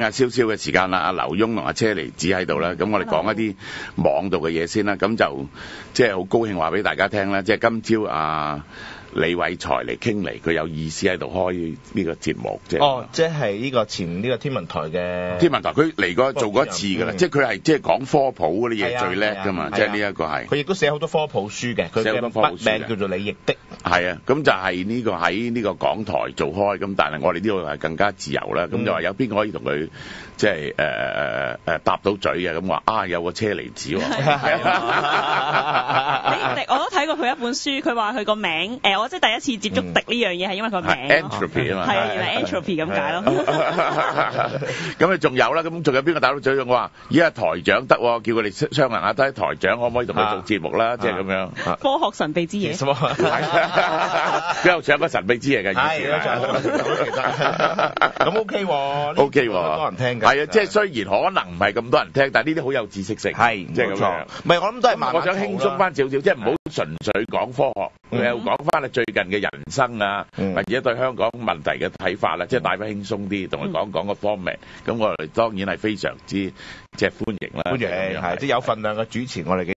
阿蕭蕭嘅時間啦，阿劉墉同阿車厘子喺度啦，咁我哋講一啲網度嘅嘢先啦，咁就即係好高興話俾大家聽啦，即係今朝李偉才嚟傾嚟，佢有意思喺度開呢個節目，即係即係呢個前呢個天文台嘅天文台，佢嚟過做過一次㗎啦，即係佢係即係講科普嗰啲嘢最叻㗎嘛，即係呢一個係。佢亦都寫好多科普書嘅，佢嘅筆名叫做李易的。係啊，咁就係呢個喺呢個港台做開，咁但係我哋呢度係更加自由啦，咁就話有邊個可以同佢即係搭到嘴嘅，咁話有個車厘子喎。李易的我都睇過佢一本書，佢話佢個名我即係第一次接觸滴呢樣嘢係因為個名 entropy 啊嘛，係啊，原來 entropy 咁解咯。咁你仲有啦，咁仲有邊個打到嘴？我話依家台長得喎，叫佢哋商量下睇台長可唔可以同佢做節目啦，即係咁樣。科學神秘之夜。佢又上個神秘之夜嘅意思。咁 OK 喎，OK 喎，多人聽㗎。係啊，即係雖然可能唔係咁多人聽，但係呢啲好有知識性。係，即係咁樣。唔係，我諗都係慢慢我想輕鬆翻少少，即係唔好純粹講科學，又講翻你最近嘅人生啊，或者對香港問題嘅睇法啦，即係帶翻輕鬆啲，同佢講講個方面。咁我哋當然係非常之即係歡迎啦。歡迎係，即係有份量嘅主持，我哋幾